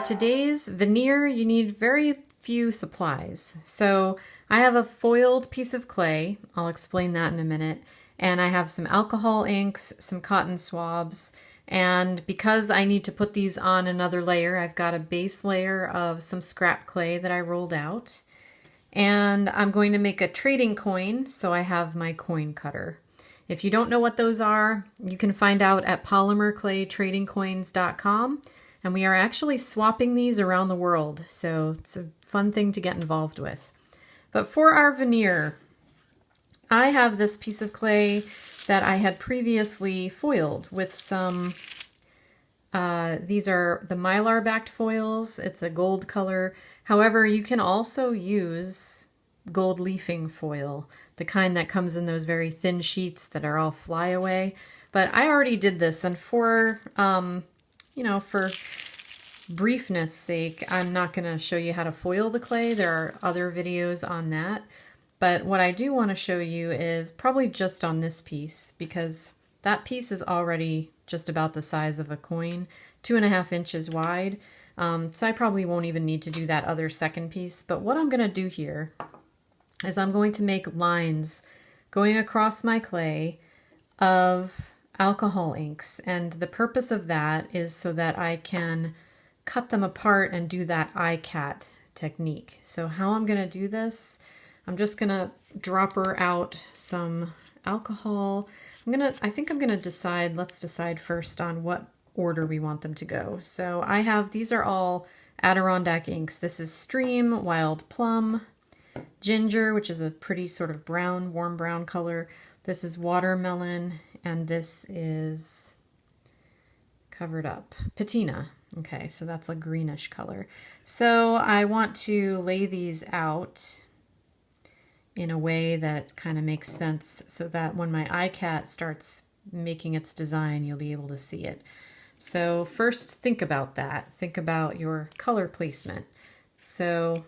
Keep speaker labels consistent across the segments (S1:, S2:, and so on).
S1: today's veneer, you need very few supplies. So I have a foiled piece of clay. I'll explain that in a minute. And I have some alcohol inks, some cotton swabs, and because I need to put these on another layer, I've got a base layer of some scrap clay that I rolled out. And I'm going to make a trading coin, so I have my coin cutter. If you don't know what those are, you can find out at POLYMERCLAYTRADINGCOINS.com. And we are actually swapping these around the world, so it's a fun thing to get involved with. But for our veneer, I have this piece of clay that I had previously foiled with some, these are the Mylar backed foils. It's a gold color. However, you can also use gold leafing foil, the kind that comes in those very thin sheets that are all flyaway. But I already did this, and for for briefness sake, I'm not going to show you how to foil the clay. There are other videos on that. But what I do want to show you is probably just on this piece, because that piece is already just about the size of a coin, 2.5 inches wide. So I probably won't even need to do that other second piece. But what I'm going to do here is I'm going to make lines going across my clay of alcohol inks, and the purpose of that is so that I can cut them apart and do that ICAT technique. So how I'm going to do this, I'm just going to dropper out some alcohol. I think I'm going to decide, let's decide first on what order we want them to go. So I have, these are all Adirondack inks. This is Stream, Wild Plum, Ginger, which is a pretty sort of brown, warm brown color. This is Watermelon, and this is covered up Patina. Okay, so that's a greenish color. So I want to lay these out in a way that kind of makes sense so that when my iCat starts making its design, you'll be able to see it. So first, think about that. Think about your color placement. So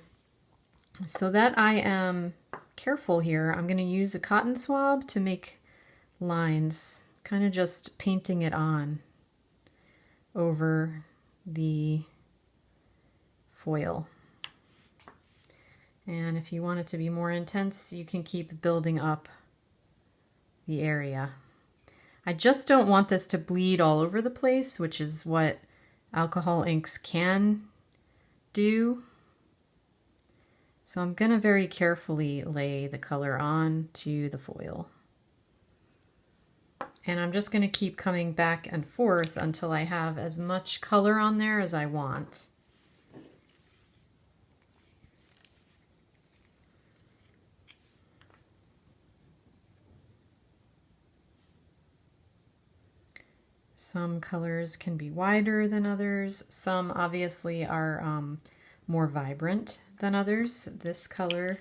S1: that I am careful here, I'm going to use a cotton swab to make lines, kind of just painting it on over the foil. And if you want it to be more intense, you can keep building up the area. I just don't want this to bleed all over the place, which is what alcohol inks can do. So I'm going to very carefully lay the color on to the foil. And I'm just going to keep coming back and forth until I have as much color on there as I want. Some colors can be wider than others. Some obviously are more vibrant than others. This color,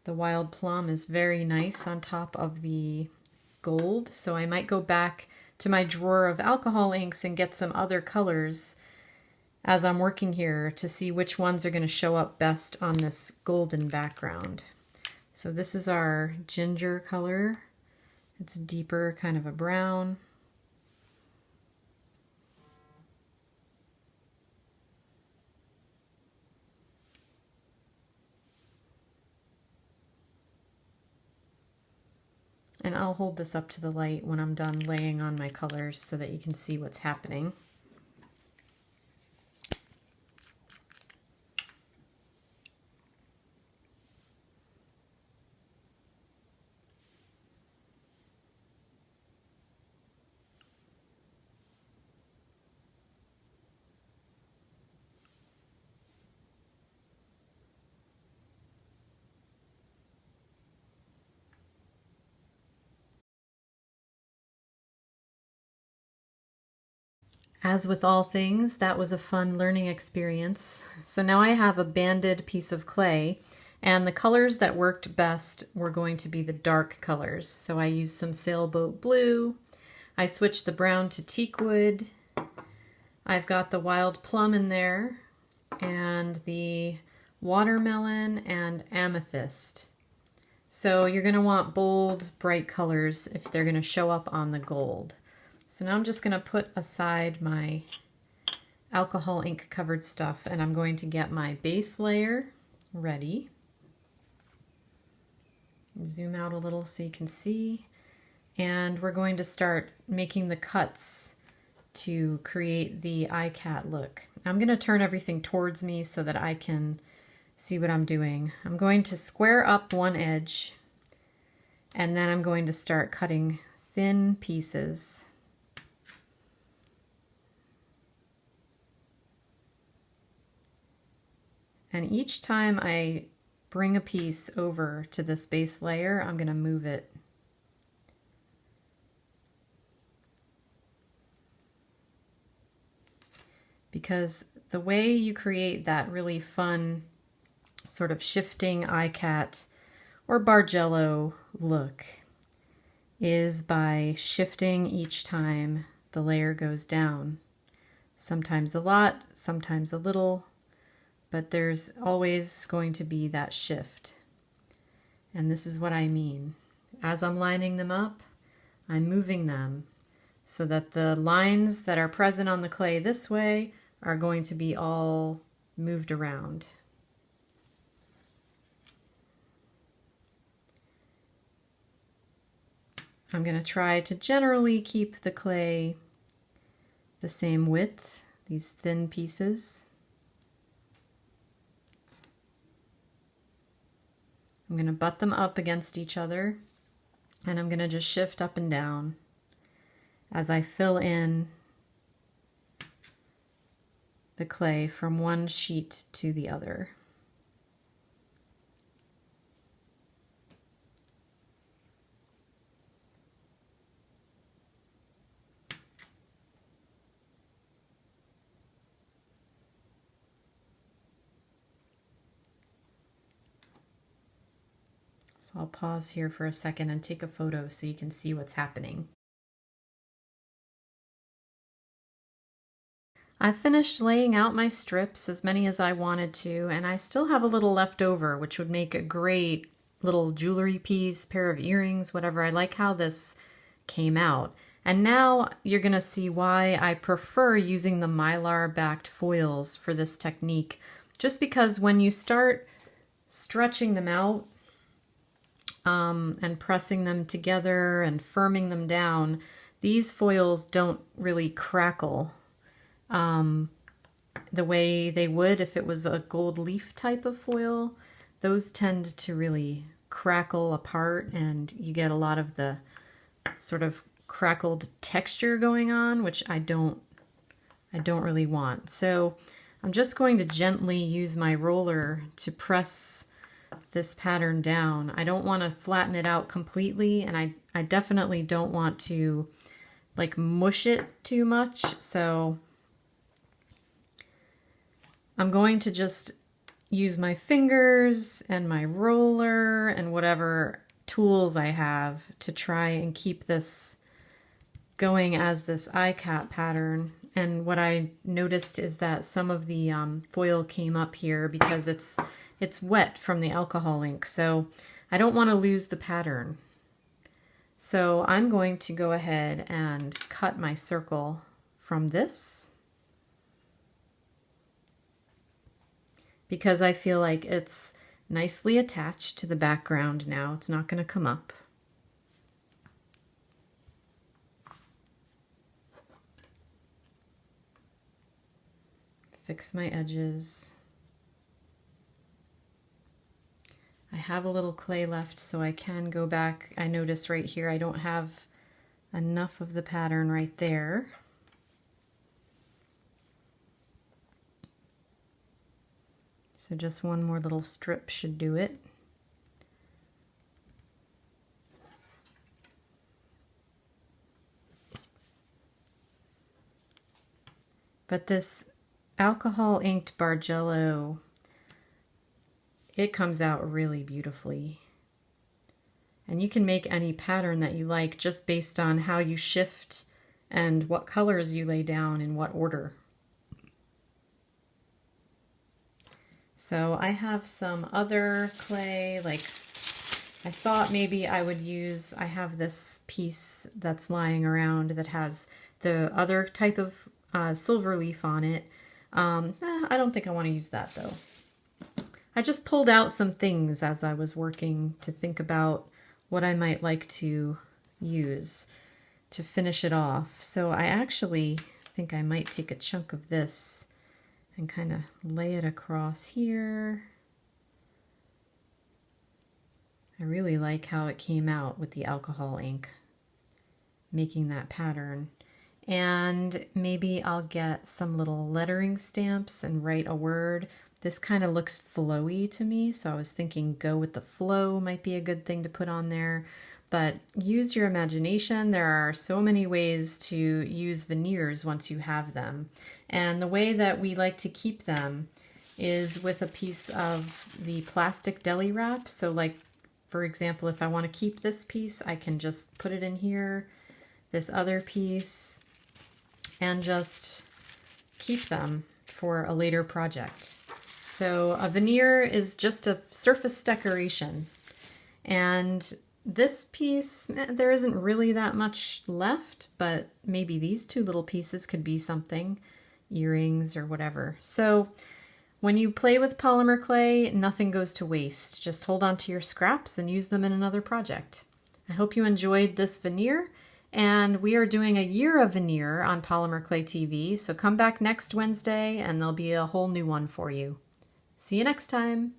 S1: the Wild Plum, is very nice on top of the gold. So I might go back to my drawer of alcohol inks and get some other colors as I'm working here to see which ones are going to show up best on this golden background. So this is our ginger color. It's deeper, kind of a brown. And I'll hold this up to the light when I'm done laying on my colors so that you can see what's happening. As with all things, that was a fun learning experience. So now I have a banded piece of clay, and the colors that worked best were going to be the dark colors. So I used some sailboat blue. I switched the brown to teakwood. I've got the Wild Plum in there, and the Watermelon and Amethyst. So you're going to want bold, bright colors if they're going to show up on the gold. So now I'm just going to put aside my alcohol ink covered stuff, and I'm going to get my base layer ready. Zoom out a little so you can see. And we're going to start making the cuts to create the iCat look. I'm going to turn everything towards me so that I can see what I'm doing. I'm going to square up one edge, and then I'm going to start cutting thin pieces. And each time I bring a piece over to this base layer, I'm going to move it. Because the way you create that really fun sort of shifting iCat or bargello look is by shifting each time the layer goes down. Sometimes a lot, sometimes a little, but there's always going to be that shift. And this is what I mean. As I'm lining them up, I'm moving them so that the lines that are present on the clay this way are going to be all moved around. I'm going to try to generally keep the clay the same width, these thin pieces. I'm going to butt them up against each other, and I'm going to just shift up and down as I fill in the clay from one sheet to the other. So I'll pause here for a second and take a photo so you can see what's happening. I finished laying out my strips, as many as I wanted to, and I still have a little left over, which would make a great little jewelry piece, pair of earrings, whatever. I like how this came out. And now you're going to see why I prefer using the Mylar-backed foils for this technique. Just because when you start stretching them out and pressing them together and firming them down, these foils don't really crackle the way they would if it was a gold leaf type of foil. Those tend to really crackle apart, and you get a lot of the sort of crackled texture going on, which I don't really want. So I'm just going to gently use my roller to press this pattern down. I don't want to flatten it out completely, and I definitely don't want to like mush it too much. So I'm going to just use my fingers and my roller and whatever tools I have to try and keep this going as this iCat pattern. And what I noticed is that some of the foil came up here because it's wet from the alcohol ink, so I don't want to lose the pattern. So I'm going to go ahead and cut my circle from this, because I feel like it's nicely attached to the background now. It's not going to come up. Fix my edges. I have a little clay left, so I can go back. I notice right here I don't have enough of the pattern right there. So just one more little strip should do it. But this alcohol inked bargello, it comes out really beautifully. And you can make any pattern that you like just based on how you shift and what colors you lay down in what order. So I have some other clay, like I thought maybe I would use, I have this piece that's lying around that has the other type of silver leaf on it. I don't think I want to use that though. I just pulled out some things as I was working to think about what I might like to use to finish it off. So I actually think I might take a chunk of this and kind of lay it across here. I really like how it came out with the alcohol ink, making that pattern. And maybe I'll get some little lettering stamps and write a word. This kind of looks flowy to me, so I was thinking go with the flow might be a good thing to put on there. But use your imagination. There are so many ways to use veneers once you have them. And the way that we like to keep them is with a piece of the plastic deli wrap. So like, for example, if I want to keep this piece, I can just put it in here, this other piece, and just keep them for a later project. So a veneer is just a surface decoration. And this piece, there isn't really that much left, but maybe these two little pieces could be something, earrings or whatever. So when you play with polymer clay, nothing goes to waste. Just hold on to your scraps and use them in another project. I hope you enjoyed this veneer, and we are doing a year of veneer on Polymer Clay TV, so come back next Wednesday and there'll be a whole new one for you. See you next time.